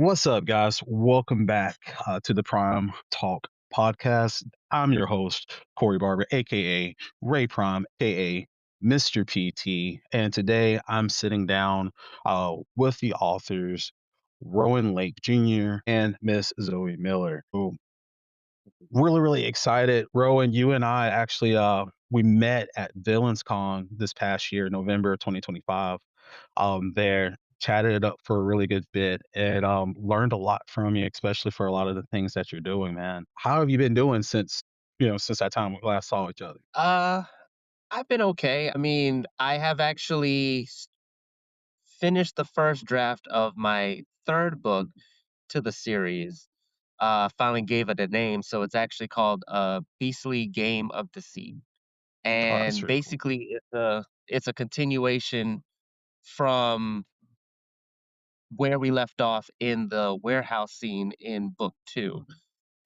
What's up, guys? Welcome back to the Prime Talk podcast. I'm your host, Corey Barber, aka Ray Prime, aka Mr. PT. And today I'm sitting down with the authors, Rowan Lake Jr. and Miss Zoe Miller. Who really excited. Rowan, you and I actually we met at Villains Con this past year, November 2025. There chatted it up for a really good bit and learned a lot from you, especially for a lot of the things that you're doing, man. How have you been doing since that time we last saw each other? Uh, I've been okay. I mean, I have actually finished the first draft of my third book to the series. Finally gave it a name, so it's actually called Beastly Game of Deceit. Oh, that's And really cool. basically it's a continuation from where we left off in the warehouse scene in book two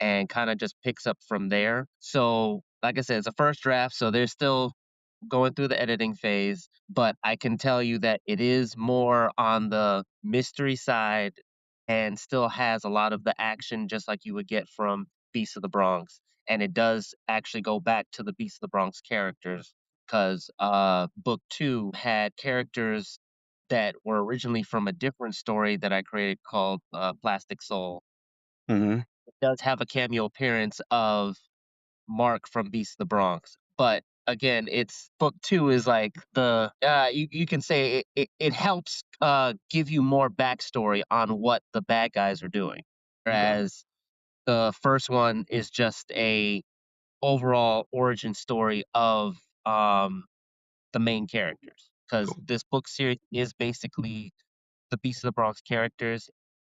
and kind of just picks up from there. So, like I said, it's a first draft, so there's still going through the editing phase, but I can tell you that it is more on the mystery side and still has a lot of the action just like you would get from Beast of the Bronx. And it does actually go back to the Beast of the Bronx characters because book two had characters that were originally from a different story that I created called Plastic Soul. Hmm. It does have a cameo appearance of Mark from Beast of the Bronx. But again, it's book 2 is like you can say it helps, give you more backstory on what the bad guys are doing, Okay, whereas the first one is just a overall origin story of, the main characters. Because cool. this book series is basically the Beast of the Bronx characters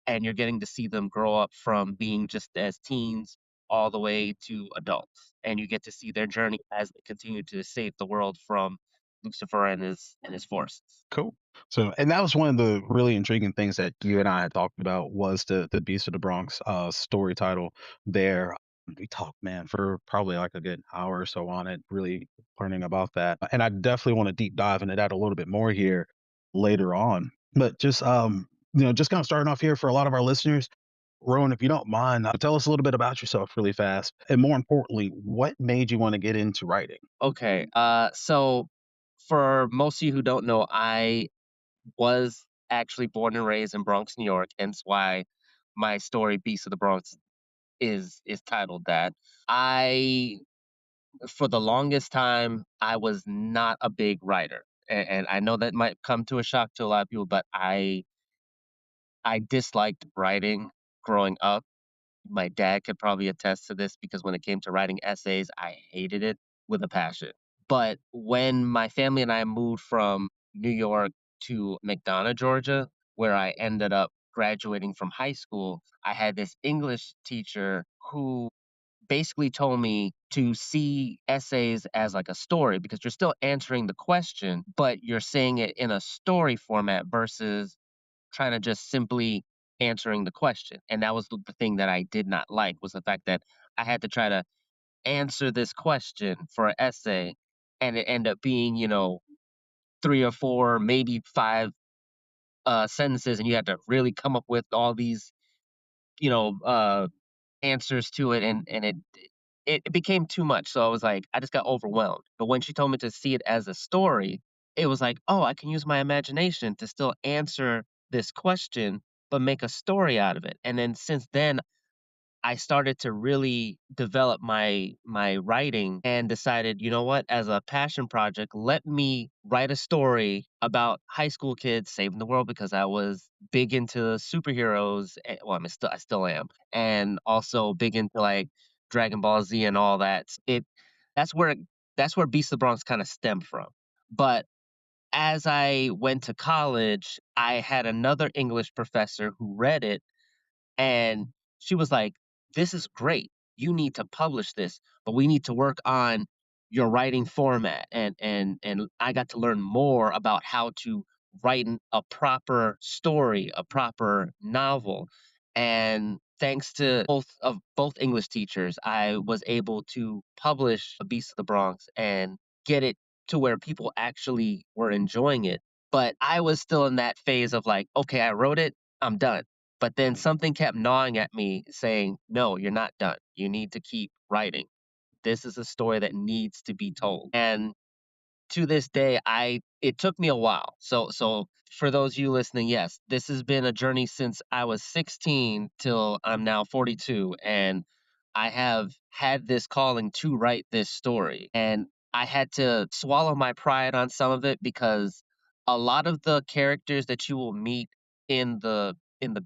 and you're getting to see them grow up from being just as teens all the way to adults. And you get to see their journey as they continue to save the world from Lucifer and his forces. Cool. So, and that was one of the really intriguing things that you and I had talked about was the Beast of the Bronx story title there. We talked, man, for probably like a good hour or so on it, really learning about that. And I definitely want to deep dive into that a little bit more here later on. But just just kind of starting off here for a lot of our listeners, Rowan, if you don't mind, tell us a little bit about yourself really fast. And more importantly, what made you want to get into writing? Okay, so for most of you who don't know, I was actually born and raised in Bronx, New York, hence why my story Beast of the Bronx is titled that. I For the longest time, I was not a big writer. And I know that might come to a shock to a lot of people, but I disliked writing growing up. My dad could probably attest to this because when it came to writing essays, I hated it with a passion. But when my family and I moved from New York to McDonough, Georgia, where I ended up graduating from high school, I had this English teacher who basically told me to see essays as like a story because you're still answering the question, but you're saying it in a story format versus trying to just simply answering the question. And that was the thing that I did not like was the fact that I had to try to answer this question for an essay and it ended up being, three or four, maybe five sentences, and you had to really come up with all these, you know, uh answers to it and it became too much. So I was like, I just got overwhelmed. But when she told me to see it as a story, it was like, oh, I can use my imagination to still answer this question, but make a story out of it. And then since then, I started to really develop my writing and decided, you know what, as a passion project, let me write a story about high school kids saving the world because I was big into superheroes. Well, I still am, and also big into like Dragon Ball Z and all that. That's where that's where Beast of the Bronx kind of stemmed from. But as I went to college, I had another English professor who read it and she was like, "This is great. You need to publish this, but we need to work on your writing format." And I got to learn more about how to write a proper story, a proper novel. And thanks to both English teachers, I was able to publish A Beast of the Bronx and get it to where people actually were enjoying it. But I was still in that phase of like, okay, I wrote it, I'm done. But then Mhm. something kept gnawing at me saying, "No, you're not done. You need to keep writing. This is a story that needs to be told." And to this day, I it took me a while. So for those of you listening, yes, this has been a journey since I was 16 till I'm now 42, and I have had this calling to write this story. And I had to swallow my pride on some of it because a lot of the characters that you will meet in the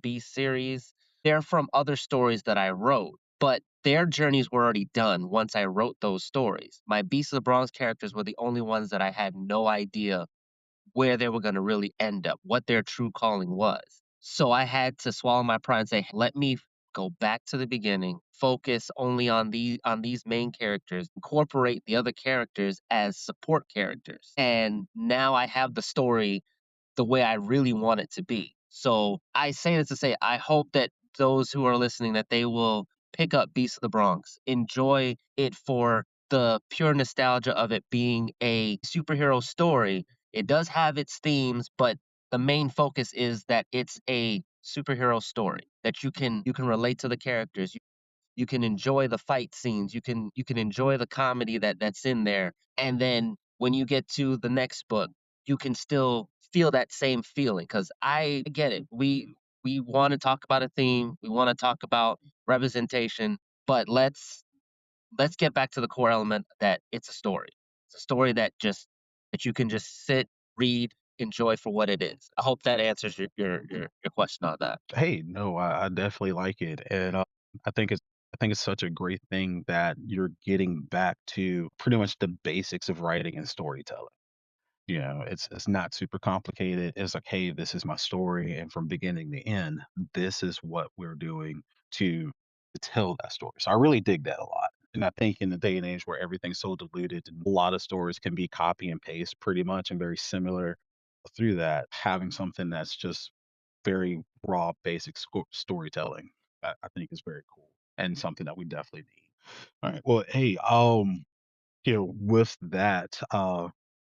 Beast series, they're from other stories that I wrote, but their journeys were already done once I wrote those stories. My Beast of the Bronx characters were the only ones that I had no idea where they were going to really end up, what their true calling was. So I had to swallow my pride and say, let me go back to the beginning, focus only on these main characters, incorporate the other characters as support characters. And now I have the story the way I really want it to be. So I say this to say I hope that those who are listening that they will pick up Beast of the Bronx, enjoy it for the pure nostalgia of it being a superhero story. It does have its themes, but the main focus is that it's a superhero story that you can relate to the characters. You can enjoy the fight scenes, you can enjoy the comedy that's in there, and then when you get to the next book, you can still feel that same feeling. Because I get it. We wanna talk about a theme, we wanna talk about representation, but let's get back to the core element that it's a story. It's a story that you can just sit, read, enjoy for what it is. I hope that answers your question on that. Hey, no, I definitely like it, and I think it's I think it's such a great thing that you're getting back to pretty much the basics of writing and storytelling. You know, it's not super complicated. It's like, hey, this is my story, and from beginning to end, this is what we're doing to tell that story. So I really dig that a lot. And I think in the day and age where everything's so diluted and a lot of stories can be copy and paste pretty much and very similar through that, having something that's just very raw, basic storytelling, I think is very cool and something that we definitely need. All right. Well, hey, with that,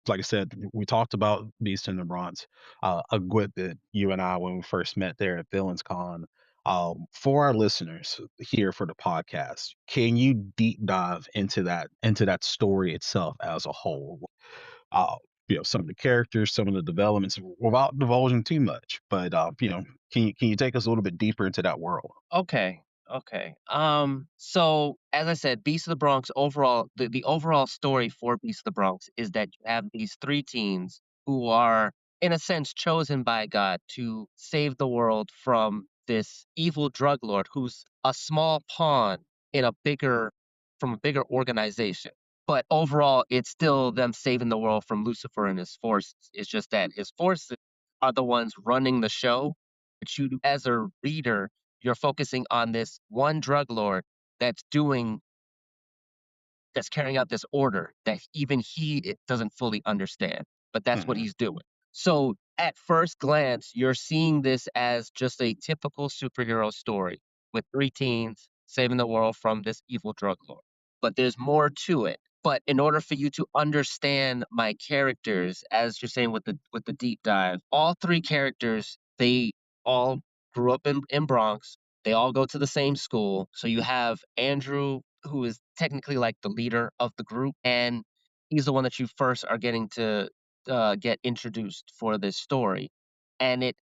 like I said, we talked about Beast in the Bronx a good bit, you and I, when we first met there at Villains Con. For our listeners here for the podcast, can you deep dive into that story itself as a whole? Uh, some of the characters, some of the developments, without divulging too much. But can you take us a little bit deeper into that world? Okay. Okay. So as I said, Beast of the Bronx overall, the overall story for Beast of the Bronx is that you have these three teens who are, in a sense, chosen by God to save the world from this evil drug lord who's a small pawn in a bigger from a bigger organization. But overall, it's still them saving the world from Lucifer and his forces. It's just that his forces are the ones running the show. But you, as a reader, you're focusing on this one drug lord that's doing that's carrying out this order that even he doesn't fully understand, but that's what Mhm. he's doing. So at first glance, you're seeing this as just a typical superhero story with three teens saving the world from this evil drug lord. But there's more to it. But in order for you to understand my characters, as you're saying with the deep dive, all three characters, they all grew up in Bronx. They all go to the same school. So you have Andrew, who is technically like the leader of the group, and he's the one that you first are getting to get introduced for this story. And it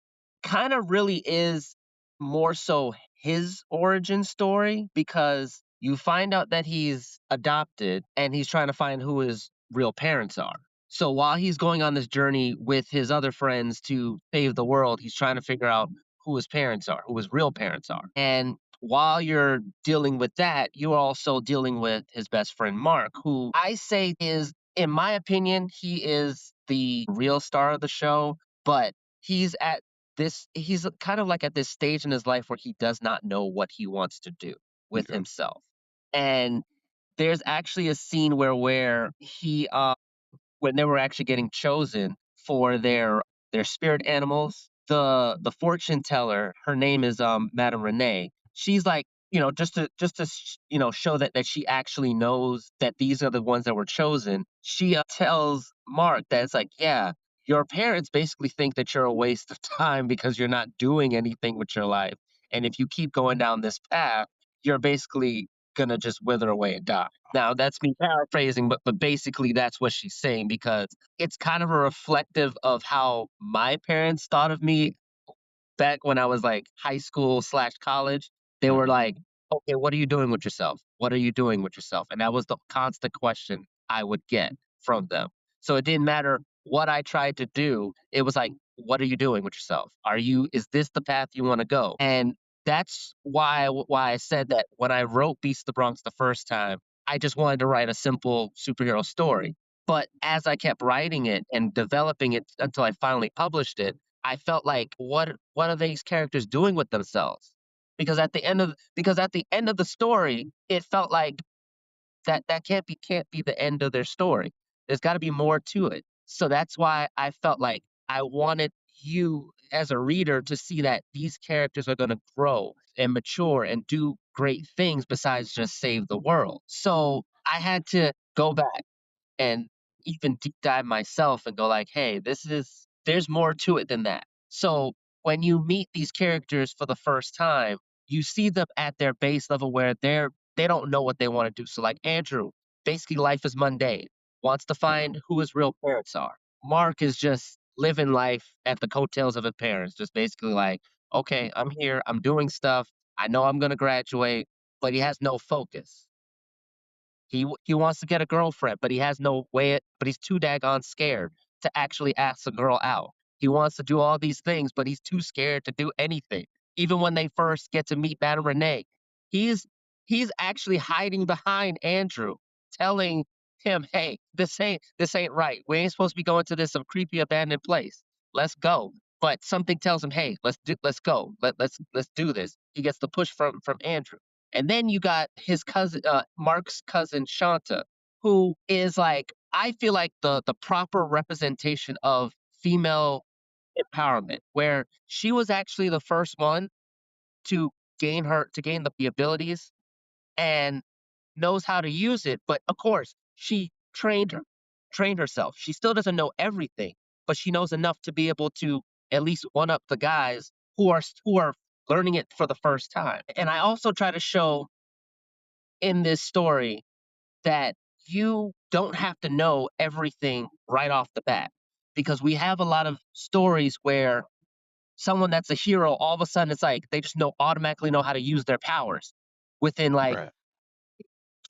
kind of really is more so his origin story because you find out that he's adopted and he's trying to find who his real parents are. So while he's going on this journey with his other friends to save the world, he's trying to figure out who his parents are, who his real parents are. And while you're dealing with that, you're also dealing with his best friend Mark, who I say is, in my opinion, he is the real star of the show, but he's kind of like at this stage in his life where he does not know what he wants to do with Okay. himself. And there's actually a scene where he when they were actually getting chosen for their spirit animals, the fortune teller, her name is Madame Renee. She's like, show that she actually knows that these are the ones that were chosen. She tells Mark that it's like, yeah, your parents basically think that you're a waste of time because you're not doing anything with your life. And if you keep going down this path, you're basically gonna just wither away and die. Now that's me paraphrasing, but basically that's what she's saying because it's kind of a reflective of how my parents thought of me back when I was like high school slash college. They were Mhm. like, okay, what are you doing with yourself? What are you doing with yourself? And that was the constant question I would get from them. So it didn't matter what I tried to do. It was like, what are you doing with yourself? Is this the path you want to go? And that's why I said that when I wrote Beast of the Bronx the first time, I just wanted to write a simple superhero story. But as I kept writing it and developing it until I finally published it, I felt like, what are these characters doing with themselves? Because at the end of the story, it felt like that can't be the end of their story. There's gotta be more to it. So that's why I felt like I wanted you as a reader to see that these characters are gonna grow and mature and do great things besides just save the world. So I had to go back and even deep dive myself and go like, "Hey, there's more to it than that." So, when you meet these characters for the first time, you see them at their base level where they don't know what they wanna do. So, like Andrew, basically life is mundane, wants to find who his real parents are. Mark is just living life at the coattails of his parents, just basically like, "Okay, I'm here, I'm doing stuff, I know I'm gonna graduate," but he has no focus. He wants to get a girlfriend, but he has no way but he's too daggone scared to actually ask a girl out. He wants to do all these things, but he's too scared to do anything. Even when they first get to meet Madame Renee, he's he's actually hiding behind Andrew, telling him, "Hey, this ain't right. We ain't supposed to be going to this some creepy abandoned place. Let's go." But something tells him, "Hey, let's go. Let's do this." He gets the push from Andrew. And then you got his cousin, Mark's cousin Shanta, who is like, I feel like the proper representation of female empowerment, where she was actually the first one to gain the abilities and knows how to use it. But of course, she trained herself. She still doesn't know everything, but she knows enough to be able to at least one up the guys who are learning it for the first time. And I also try to show in this story that you don't have to know everything right off the bat because we have a lot of stories where someone that's a hero all of a sudden it's like they just know automatically know how to use their powers within like Right.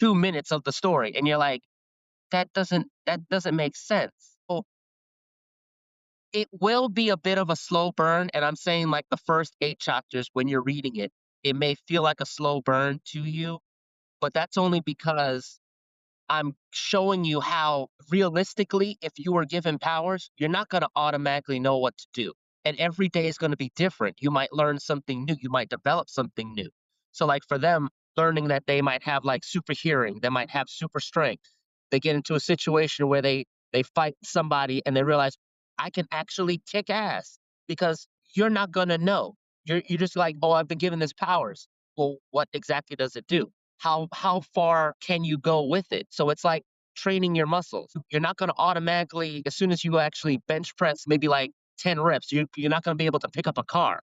2 minutes of the story and you're like that doesn't make sense. Well, it will be a bit of a slow burn and I'm saying like the first 8 chapters when you're reading it, it may feel like a slow burn to you, but that's only because I'm showing you how realistically, if you were given powers, you're not going to automatically know what to do. And every day is going to be different. You might learn something new. You might develop something new. So, like for them, learning that they might have like super hearing, they might have super strength. They get into a situation where they fight somebody and they realize I can actually kick ass because you're not going to know. You're just like, oh, I've been given this powers. Well, what exactly does it do? How far can you go with it? So it's like training your muscles. You're not going to automatically, as soon as you actually bench press, maybe like 10 reps, you're not going to be able to pick up a car.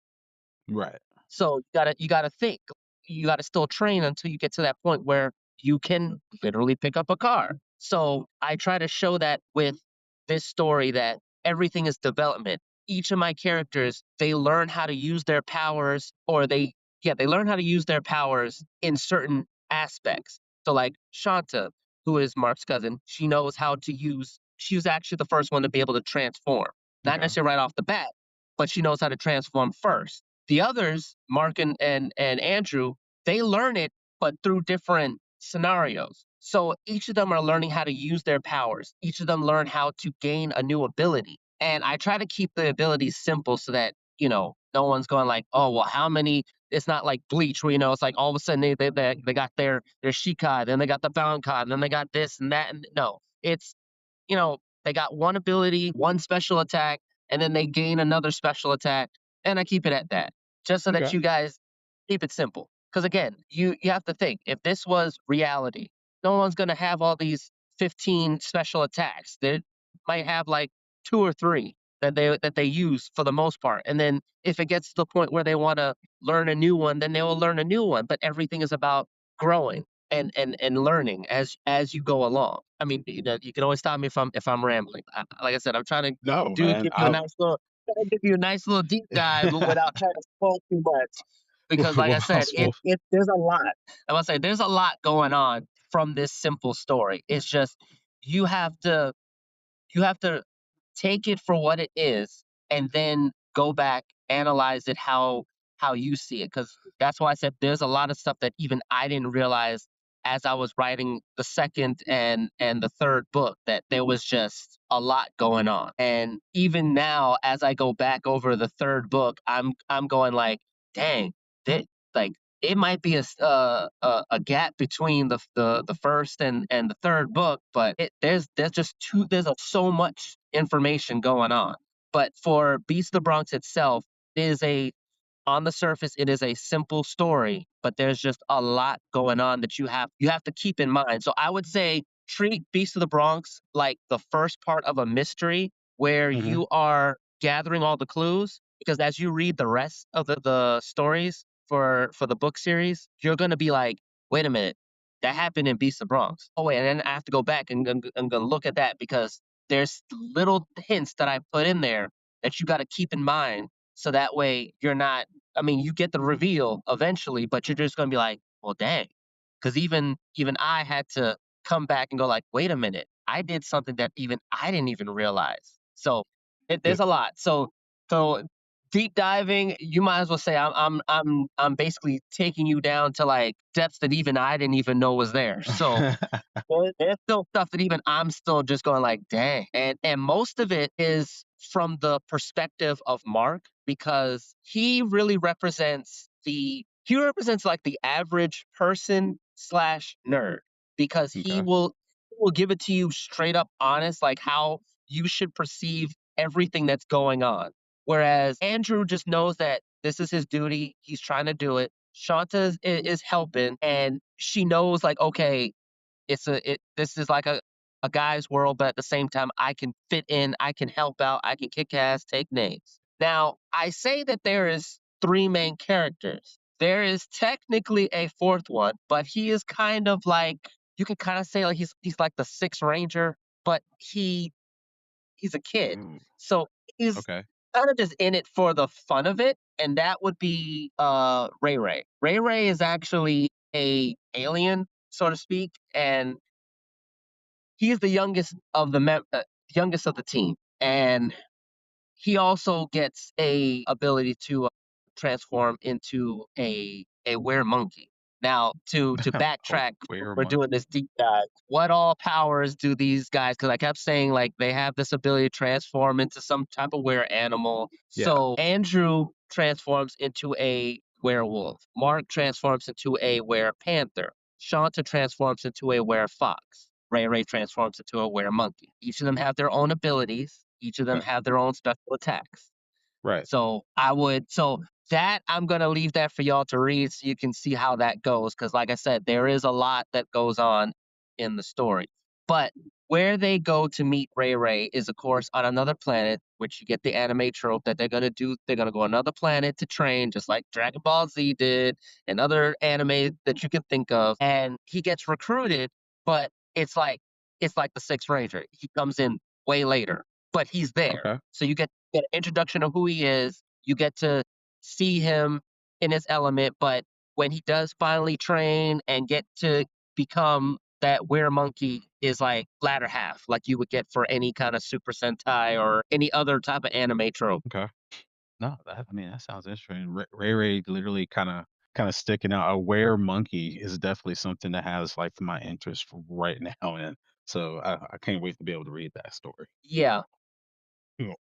Right. So you gotta think. You gotta still train until you get to that point where you can literally pick up a car. So I try to show that with this story that everything is development. Each of my characters, they learn how to use their powers or they learn how to use their powers in certain aspects. So like Shanta, who is Mark's cousin, she was actually the first one to be able to transform. Not Okay. necessarily right off the bat, but she knows how to transform first. The others, Mark and Andrew, they learn it, but through different scenarios. So each of them are learning how to use their powers. Each of them learn how to gain a new ability. And I try to keep the abilities simple so that, no one's going like, oh, well, how many? It's not like Bleach where, it's like all of a sudden they got their Shikai, then they got the Bankai, and then they got this and that. And no, they got one ability, one special attack, and then they gain another special attack. And I keep it at that just so that Okay. you guys keep it simple. Because again, you have to think if this was reality, no one's gonna have all these 15 special attacks. They might have like two or three. that they use for the most part. And then if it gets to the point where they want to learn a new one, then they will learn a new one. But everything is about growing and learning as you go along. I mean, you can always stop me if I'm rambling. Like I said, I'm trying to No, do man. give you a nice little trying to give you a nice little deep dive without trying to spoil too much. Because like I Well, said, it there's a lot. I must say there's a lot going on from this simple story. It's just you have to you have to take it for what it is and then go back, analyze it how you see it. Because that's why I said there's a lot of stuff that even I didn't realize as I was writing the second and the third book, that there was just a lot going on. And even now, as I go back over the third book, I'm going like, dang, that like it might be a gap between the first and the third book, but there's just so much information going on. But for Beast of the Bronx itself, it is a on the surface, it is a simple story, but there's just a lot going on that you have to keep in mind. So I would say treat Beast of the Bronx like the first part of a mystery where Mhm. you are gathering all the clues. Because as you read the rest of the stories for the book series, you're gonna be like, wait a minute, that happened in Beast of the Bronx. Oh wait, and then I have to go back and I'm gonna look at that because there's little hints that I put in there that you got to keep in mind so that way you're not I mean, you get the reveal eventually, but you're just gonna be like, "Well, dang," because even I had to come back and go like, "Wait a minute, I did something that even I didn't even realize." So, Yeah. there's a lot. So deep diving, you might as well say I'm basically taking you down to, like, depths that even I didn't even know was there. So there's still stuff that even I'm still just going like, "Dang," and most of it is from the perspective of Mark because he represents, like, the average person/nerd slash nerd because he Okay. will give it to you straight up honest, like, how you should perceive everything that's going on. Whereas Andrew just knows that this is his duty, he's trying to do it. Shanta is helping, and she knows, like, okay, this is like a guy's world, but at the same time, I can fit in, I can help out, I can kick ass, take names. Now, I say that there is three main characters. There is technically a fourth one, but he is kind of like you can kind of say like he's like the sixth ranger, but he's a kid. Ooh, So he's okay. kind of just in it for the fun of it, and that would be Ray Ray. Ray Ray is actually a alien, so to speak, and he is the youngest of the team, and he also gets a ability to transform into a were-monkey. Now, to Oh, backtrack, where we're doing monkey? this deep dive. What all powers do these guys? Because I kept saying like they have this ability to transform into some type of were-animal. Yeah. So Andrew transforms into a werewolf. Mark transforms into a were-panther. Shanta transforms into a were-fox. Ray Ray transforms into a were-monkey. Each of them have their own abilities. Each of them Okay. have their own special attacks. Right. So that I'm gonna leave that for y'all to read so you can see how that goes. Cause like I said, there is a lot that goes on in the story. But where they go to meet Ray Ray is of course on another planet, which you get the anime trope that they're gonna go another planet to train, just like Dragon Ball Z did, and other anime that you can think of. And he gets recruited, but it's like the Sixth Ranger. He comes in way later, but he's there. Okay. So you get an introduction of who he is. You get to see him in his element, but when he does finally train and get to become that were monkey is like latter half, like you would get for any kind of Super Sentai or any other type of anime trope. Okay. No, I mean, that sounds interesting. Ray Ray literally kinda sticking out. A were monkey is definitely something that has, like, my interest right now, and so I can't wait to be able to read that story. Yeah,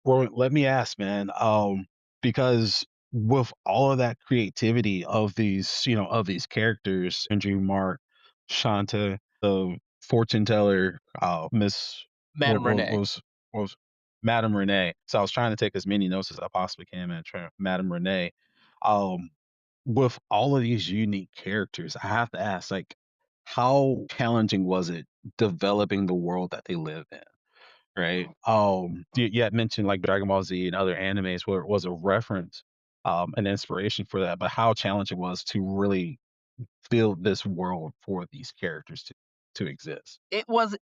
Well, let me ask, man, because with all of that creativity of these characters, Andrew, Mark, Shanta, the fortune teller, Miss Madame Renee. what was Madame Renee. So I was trying to take as many notes as I possibly can, man. Madame Renee. Um, with all of these unique characters, I have to ask, like, how challenging was it developing the world that they live in? right? You had mentioned like Dragon Ball Z and other animes where it was a reference, an inspiration for that, but how challenging it was to really build this world for these characters to exist. It was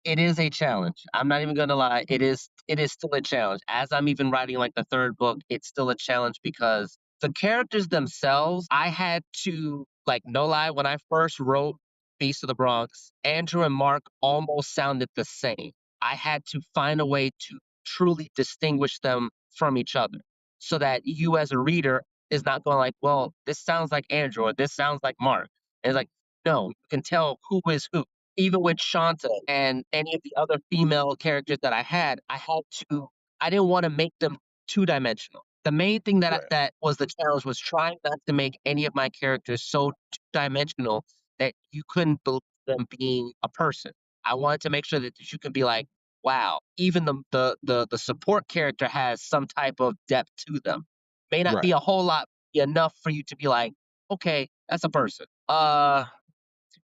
it is a challenge. I'm not even gonna lie. It is still a challenge. As I'm even writing like the third book, it's still a challenge because the characters themselves, I had to like no lie, when I first wrote Beast of the Bronx, Andrew and Mark almost sounded the same. I had to find a way to truly distinguish them from each other so that you as a reader is not going like, well, this sounds like Andrew or this sounds like Mark. And it's like, no, you can tell who is who. Even with Shanta and any of the other female characters that I had to I didn't wanna make them two-dimensional. The main thing Right. that was the challenge was trying not to make any of my characters so two-dimensional that you couldn't believe them being a person. I wanted to make sure that you can be like, "Wow, even the support character has some type of depth to them." May not be Right. a whole lot, enough for you to be like, "Okay, that's a person."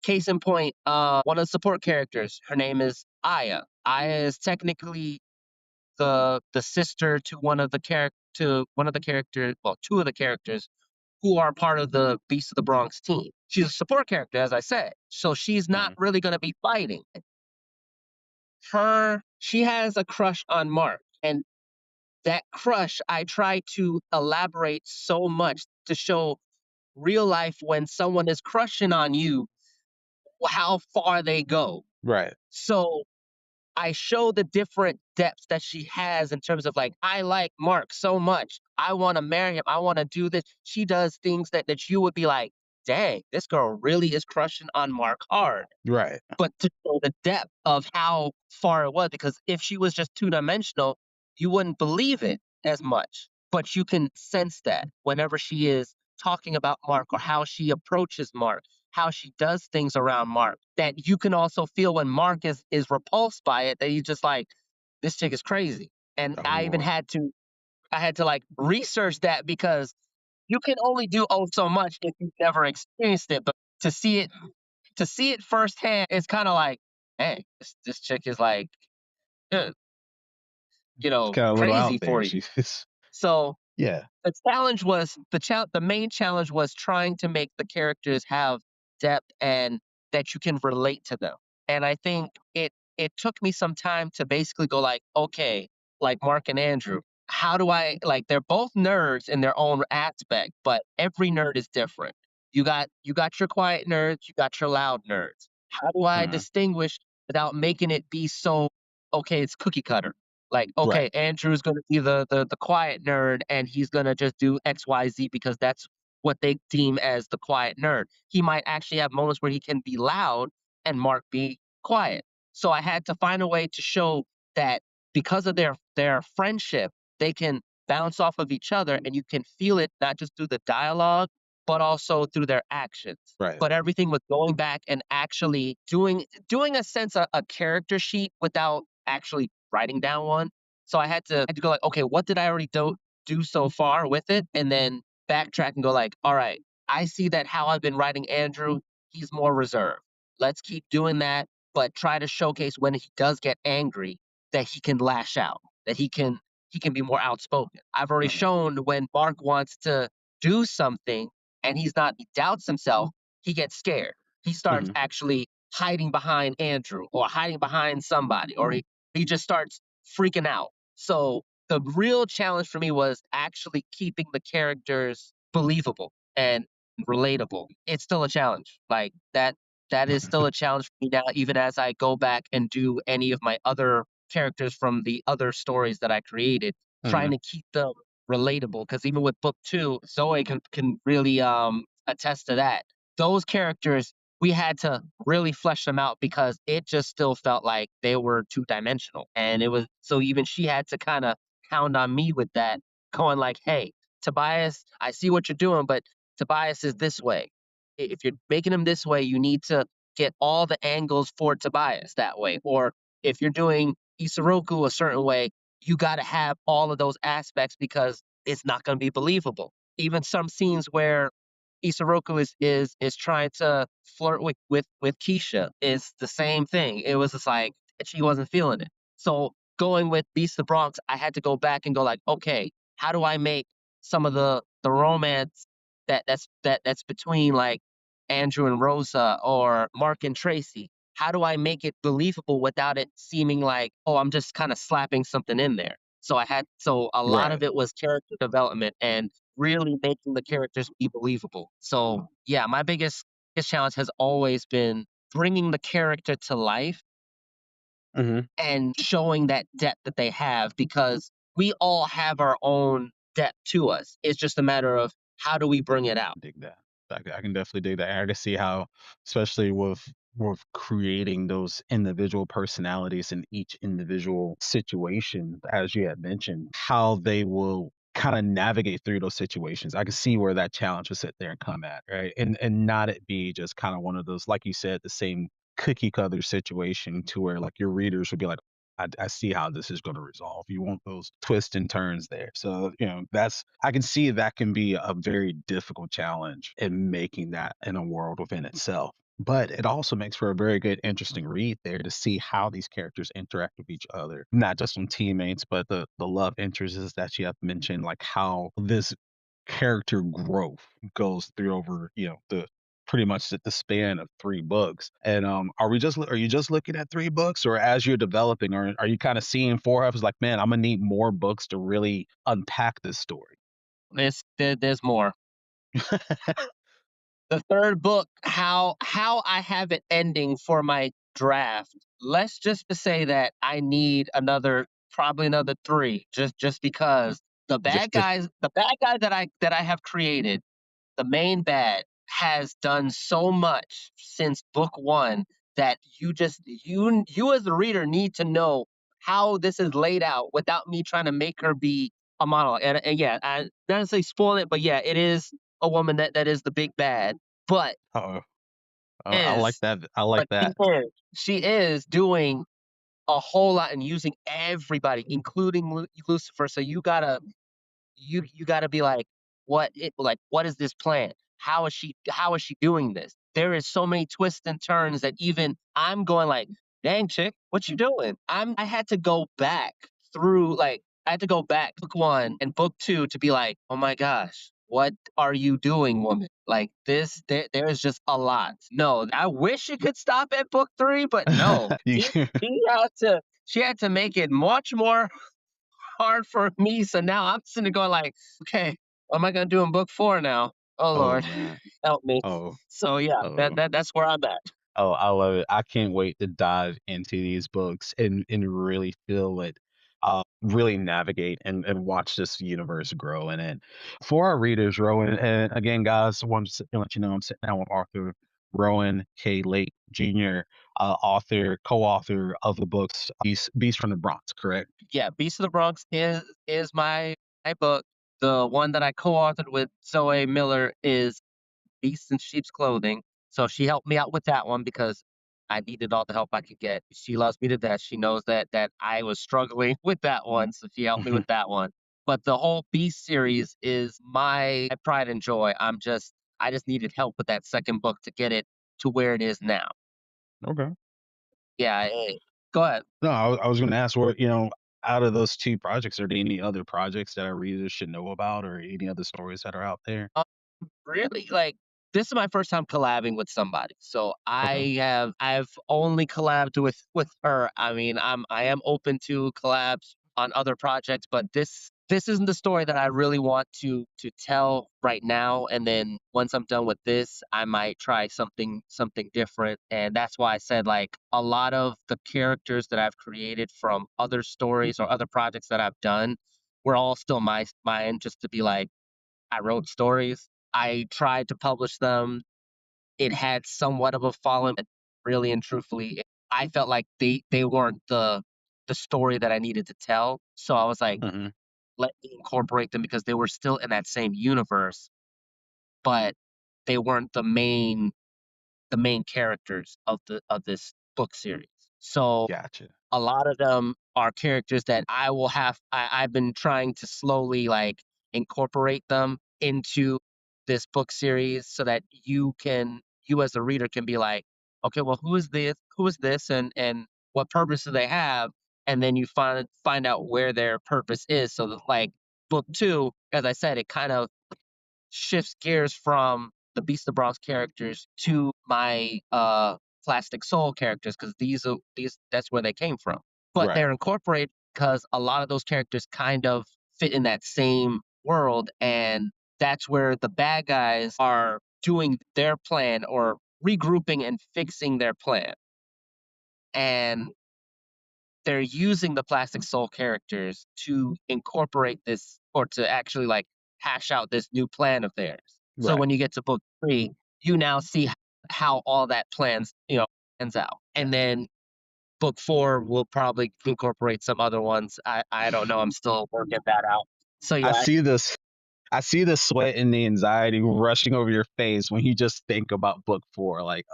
Case in point, one of the support characters, her name is Aya. Aya is technically the sister to one of the characters, well, two of the characters who are part of the Beast of the Bronx team. She's a support character, as I said, so she's not Mhm. really going to be fighting. She has a crush on Mark, and that crush I try to elaborate so much to show real life when someone is crushing on you, how far they go. Right. So I show the different depths that she has in terms of like, I like Mark so much. I want to marry him. I want to do this. She does things that you would be like, dang, this girl really is crushing on Mark hard. Right. But to show the depth of how far it was, because if she was just two-dimensional, you wouldn't believe it as much. But you can sense that whenever she is talking about Mark or how she approaches Mark, how she does things around Mark, that you can also feel when Mark is repulsed by it, that he's just like, this chick is crazy. And Oh, I had to like research that because you can only do oh so much if you've never experienced it. But to see it firsthand, it's kind of like, hey, this chick is like, uh, it's kind of a little crazy out for there. you. She's So yeah. the main challenge was trying to make the characters have depth and that you can relate to them. And I think it took me some time to basically go like, okay, like Mark and Andrew, how do I like they're both nerds in their own aspect, but every nerd is different. You got your quiet nerds, you got your loud nerds. How do I Mhm. distinguish without making it be so okay, it's cookie cutter? Like, Right. okay, Andrew's gonna be the quiet nerd, and he's gonna just do XYZ because that's what they deem as the quiet nerd. He might actually have moments where he can be loud and Mark be quiet. So I had to find a way to show that because of their friendship, they can bounce off of each other and you can feel it not just through the dialogue, but also through their actions. Right. But everything was going back and actually doing a sense of a character sheet without actually writing down one. So I had to go like, okay, what did I already do so far with it? And then backtrack and go like, all right, I see that how I've been writing Andrew, he's more reserved. Let's keep doing that, but try to showcase when he does get angry that he can lash out, that he can be more outspoken. I've already Mhm. shown when Mark wants to do something and he doubts himself, he gets scared. He starts Mhm. actually hiding behind Andrew or hiding behind somebody, or he just starts freaking out. So the real challenge for me was actually keeping the characters believable and relatable. It's still a challenge. Like that is still a challenge for me now, even as I go back and do any of my other characters from the other stories that I created, trying Mhm. to keep them relatable. Because even with book two, Zoe can really attest to that. Those characters we had to really flesh them out because it just still felt like they were two-dimensional. And it was so even she had to kind of pound on me with that, going like, hey, Tobias, I see what you're doing, but Tobias is this way. If you're making him this way, you need to get all the angles for Tobias that way. Or if you're doing Isoroku a certain way, you got to have all of those aspects because it's not going to be believable. Even some scenes where Isoroku is trying to flirt with Keisha is the same thing. It was just like she wasn't feeling it. So going with Beast of the Bronx, I had to go back and go like, okay, how do I make some of the romance that's between like Andrew and Rosa or Mark and Tracy? How do I make it believable without it seeming like, oh, I'm just kind of slapping something in there? So a lot of Right. it was character development and really making the characters be believable. So yeah, my biggest challenge has always been bringing the character to life Mhm. and showing that depth that they have because we all have our own depth to us. It's just a matter of how do we bring it out? Dig that. I can definitely dig that. I can see how, especially with creating those individual personalities in each individual situation, as you had mentioned, how they will kind of navigate through those situations. I can see where that challenge will sit there and come at, right? And not it be just kind of one of those, like you said, the same cookie cutter situation to where like your readers would be like, I see how this is going to resolve. You want those twists and turns there. So, that's, I can see that can be a very difficult challenge in making that in a world within itself. But it also makes for a very good, interesting read there to see how these characters interact with each other, not just from teammates, but the love interests that you have mentioned, like how this character growth goes through over, the pretty much the span of 3 books. And are you just looking at 3 books, or as you're developing, or are you kind of seeing 4 episodes like, man, I'm gonna need more books to really unpack this story? There's more. The third book, how I have it ending for my draft. Let's just to say that I need another probably another three, just because Just to the bad guy that I have created, the main bad has done so much since book one that you as the reader need to know how this is laid out without me trying to make her be a monologue. And yeah, I not necessarily spoil it, but yeah, it is a woman that is the big bad, but uh I like is that. I like that. she is doing a whole lot and using everybody, including Lucifer. So you gotta be like, what is this plan? How is she doing this? There is so many twists and turns that even I'm going like, dang chick, what you doing? I had to go back through like I had to go back book one and book two to be like, oh my gosh, what are you doing, woman? Like this, there is just a lot. No, I wish it could stop at book three, but no. You She had to make it much more hard for me. So now I'm sitting there going like, okay, what am I gonna do in book four now? Oh oh Lord, man. help me. Oh, So yeah, oh. that's where I'm at. Oh, I love it. I can't wait to dive into these books and really feel it, really navigate and watch this universe grow in it. For our readers, Rowan, and again, guys, I wanted to let you know I'm sitting down with Arthur Rowan K. Lake Jr., co-author of the books Beast from the Bronx, correct? Yeah, Beast of the Bronx is my book. The one that I co-authored with Zoe Miller is Beasts in Sheep's Clothing. So she helped me out with that one because I needed all the help I could get. She loves me to death. She knows that I was struggling with that one, so she helped me with that one. But the whole Beast series is my pride and joy. I just needed help with that second book to get it to where it is now. Okay. Yeah, go ahead. No, I was going to ask, what, out of those 2 projects, are there any other projects that our readers should know about, or any other stories that are out there? Really, like, this is my first time collabing with somebody, so Okay. I've only collabed with her. I mean, I am open to collabs on other projects, but this isn't the story that I really want to tell right now, and then once I'm done with this, I might try something different, and that's why I said, like, a lot of the characters that I've created from other stories or other projects that I've done were all still mine just to be like, I wrote stories. I tried to publish them. It had somewhat of a following, but really and truthfully, I felt like they weren't the story that I needed to tell. So I was like, Hmm. let me incorporate them because they were still in that same universe, but they weren't the main characters of this book series. So Gotcha. a lot of them are characters that I've been trying to slowly like incorporate them into this book series so that you as a reader can be like, okay, well, who is this, and what purpose do they have, and then you find out where their purpose is. So that, like book two, as I said, it kind of shifts gears from the Beast of the Bronx characters to my Plastic Soul characters because these that's where they came from. But Right. they're incorporated because a lot of those characters kind of fit in that same world, and that's where the bad guys are doing their plan or regrouping and fixing their plan. And they're using the Plastic Soul characters to incorporate this or to actually like hash out this new plan of theirs. So Right. when you get to book three, you now see how all that plans, ends out. And then book four will probably incorporate some other ones. I don't know. I'm still working that out. So I yeah, see this. I see the sweat and the anxiety rushing over your face when you just think about book four. Like,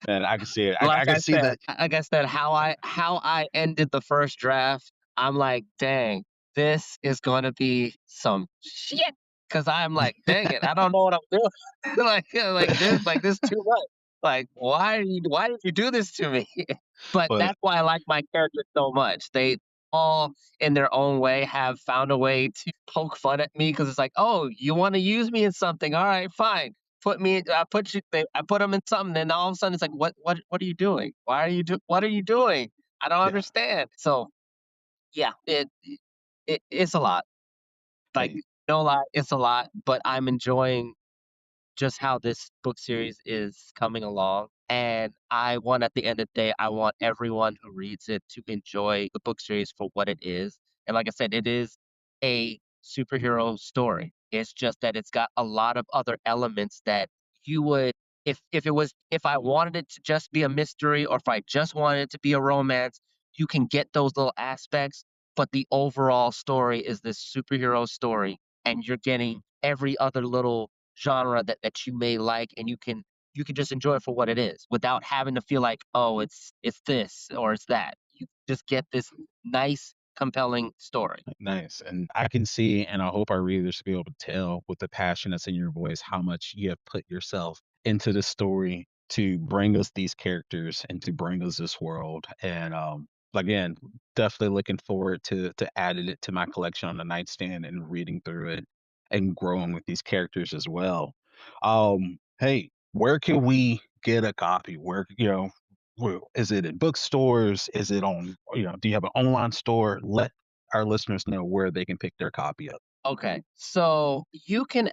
man, I can see it. I can see that. like I said, how I ended the first draft, I'm like, dang, this is gonna be some shit. Cause I'm like, dang it, I don't know what I'm doing. Like this too much. Like, why did you do this to me? But But that's why I like my characters so much. They all in their own way have found a way to poke fun at me because it's like, oh, you want to use me in something? All right, fine, I put them in something, and all of a sudden it's like, what are you doing? What are you doing? I don't yeah, understand. So yeah, it's a lot. Like hey, no lie, it's a lot, but I'm enjoying just how this book series is coming along. And I want, at the end of the day, I want everyone who reads it to enjoy the book series for what it is. And like I said, it is a superhero story. It's just that it's got a lot of other elements that you would, if I wanted it to just be a mystery or if I just wanted it to be a romance, you can get those little aspects. But the overall story is this superhero story, and you're getting every other little genre that you may like, and you can just enjoy it for what it is without having to feel like, oh, it's this or it's that. You just get this nice, compelling story. nice. And I can see, and I hope our readers will be able to tell with the passion that's in your voice how much you have put yourself into the story to bring us these characters and to bring us this world. And again, definitely looking forward to adding it to my collection on the nightstand and reading through it and growing with these characters as well. Hey, where can we get a copy? Where is it in bookstores? Is it on? Do you have an online store? Let our listeners know where they can pick their copy up. Okay, so you can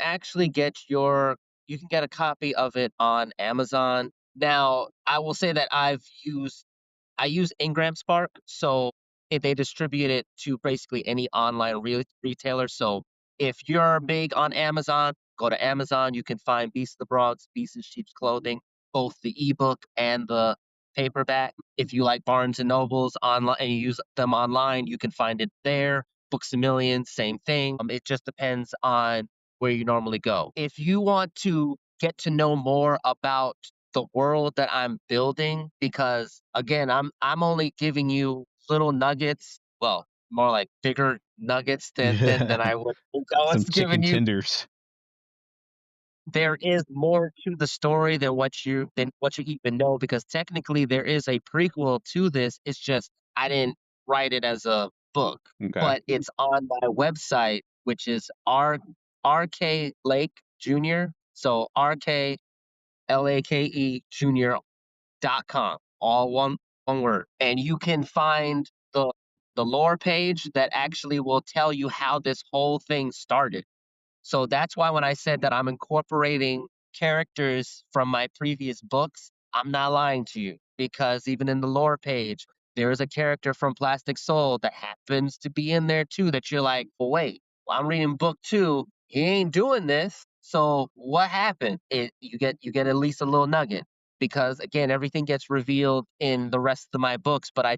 get a copy of it on Amazon. Now, I will say that I use Ingram Spark, so they distribute it to basically any online retailer. So if you're big on Amazon, go to Amazon. You can find Beast of the Bronx, Beast in Sheep's Clothing, both the ebook and the paperback. If you like Barnes and Nobles online and you use them online, you can find it there. Books a Million, same thing. It just depends on where you normally go. If you want to get to know more about the world that I'm building, because again, I'm only giving you little nuggets, well, more like bigger nuggets than I would think I was Some giving chicken you. tenders. There is more to the story than what you even know, because technically there is a prequel to this. It's just I didn't write it as a book, Okay. but it's on my website, which is RK Lake Jr. So RKLAKE Jr.com, all one word. And you can find the lore page that actually will tell you how this whole thing started. So that's why when I said that I'm incorporating characters from my previous books, I'm not lying to you, because even in the lore page, there is a character from Plastic Soul that happens to be in there too. That you're like, well, wait, well, I'm reading book two. He ain't doing this. So what happened? You get at least a little nugget, because again, everything gets revealed in the rest of my books, but I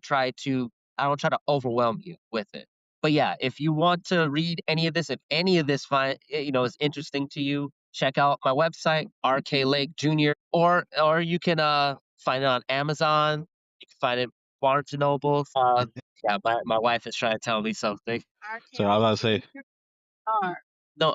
don't try to overwhelm you with it. But yeah, if you want to read any of this, if any of this is interesting to you, check out my website, RK Lake Jr. Or you can find it on Amazon. You can find it Barnes and Noble. Yeah, my wife is trying to tell me something. So I was about to say, No,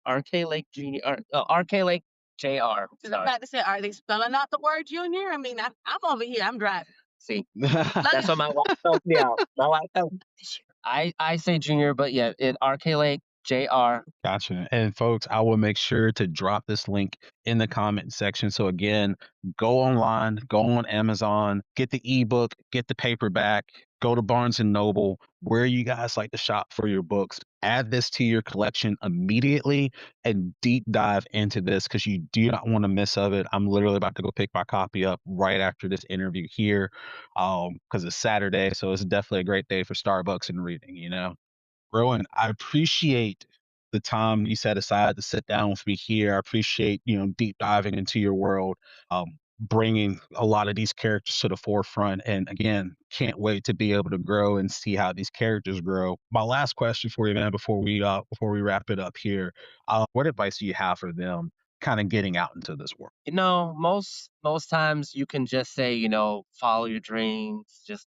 RK Lake Jr. RK Lake JR. Because I'm about to say, are they spelling out the word junior? I mean, I'm over here. I'm driving. See, that's what my wife helped me out. My wife helped me this year. I say junior, but yeah, it RK Lake JR. Gotcha. And folks, I will make sure to drop this link in the comment section. So again, go online, go on Amazon, get the ebook, get the paperback, go to Barnes and Noble, where you guys like to shop for your books. Add this to your collection immediately and deep dive into this because you do not want to miss of it. I'm literally about to go pick my copy up right after this interview here, because it's Saturday, so it's definitely a great day for Starbucks and reading, you know. Rowan, I appreciate the time you set aside to sit down with me here. I appreciate, deep diving into your world, bringing a lot of these characters to the forefront. And again, can't wait to be able to grow and see how these characters grow. My last question for you, man, before we wrap it up here, what advice do you have for them kind of getting out into this world? Most times you can just say, follow your dreams, just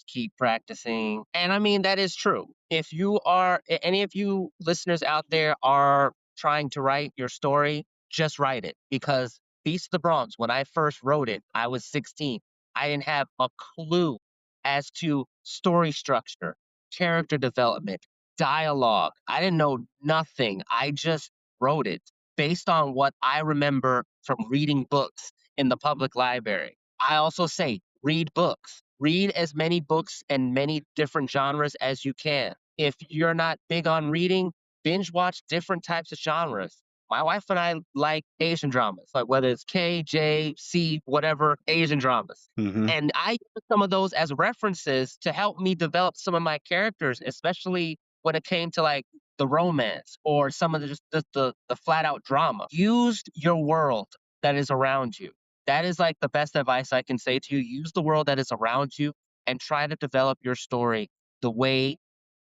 keep practicing. And I mean that is true. If you are any of you listeners out there are trying to write your story, just write it because Beast of the Bronx, when I first wrote it, I was 16. I didn't have a clue as to story structure, character development, dialogue. I didn't know nothing. I just wrote it based on what I remember from reading books in the public library. I also say read books. Read as many books and many different genres as you can. If you're not big on reading, binge watch different types of genres. My wife and I like Asian dramas, like whether it's K, J, C, whatever, Asian dramas. Hmm. And I use some of those as references to help me develop some of my characters, especially when it came to like the romance or some of the just the flat out drama. Use your world that is around you. That is like the best advice I can say to you. Use the world that is around you and try to develop your story the way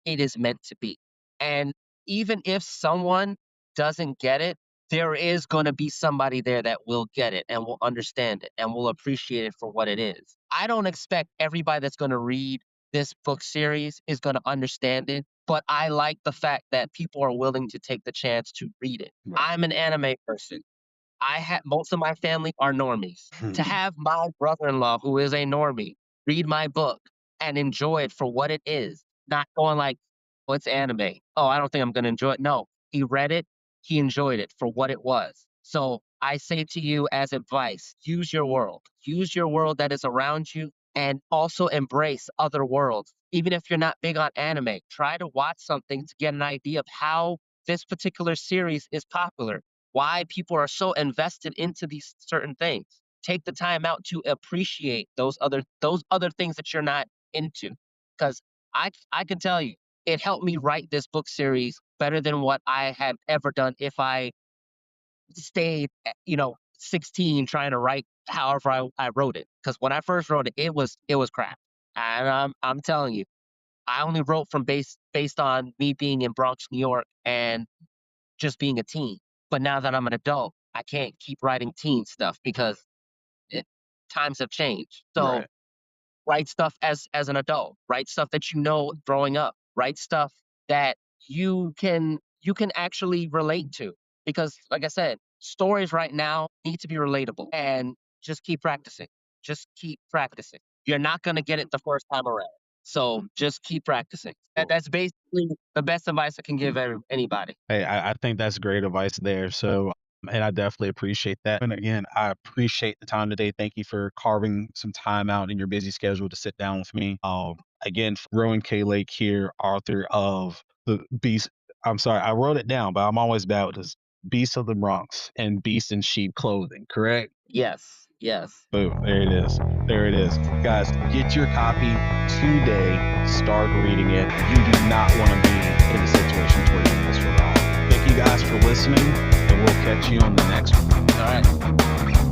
it is meant to be. And even if someone doesn't get it, there is going to be somebody there that will get it and will understand it and will appreciate it for what it is. I don't expect everybody that's going to read this book series is going to understand it, but I like the fact that people are willing to take the chance to read it. Right. I'm an anime person. I have most of my family are normies. To have my brother-in-law, who is a normie, read my book and enjoy it for what it is, not going like, "What's anime? Oh, I don't think I'm gonna enjoy it." No, he read it, he enjoyed it for what it was. So I say to you as advice, use your world. Use your world that is around you and also embrace other worlds. Even if you're not big on anime, try to watch something to get an idea of how this particular series is popular, why people are so invested into these certain things. Take the time out to appreciate those other things that you're not into. Because I can tell you, it helped me write this book series better than what I had ever done if I stayed, 16 trying to write however I wrote it. Because when I first wrote it, it was crap. And I'm telling you, I only wrote from based on me being in Bronx, New York, and just being a teen. But now that I'm an adult, I can't keep writing teen stuff because it, times have changed. So Right. write stuff as an adult. Write stuff that you know growing up. Write stuff that you can actually relate to. Because like I said, stories right now need to be relatable and just keep practicing. Just keep practicing. You're not gonna get it the first time around. So just keep practicing. That's basically the best advice I can give anybody. Hey, I think that's great advice there. So, and I definitely appreciate that. And again, I appreciate the time today. Thank you for carving some time out in your busy schedule to sit down with me. Again, Rowan K. Lake here, author of the Beast. I'm sorry, I wrote it down, but I'm always bad with this. Beast of the Bronx and Beast in Sheep Clothing, correct? Yes, yes. Boom, there it is. There it is. Guys, get your copy today. Start reading it. You do not want to be in a situation where you miss it all. Thank you guys for listening, and we'll catch you on the next one. All right.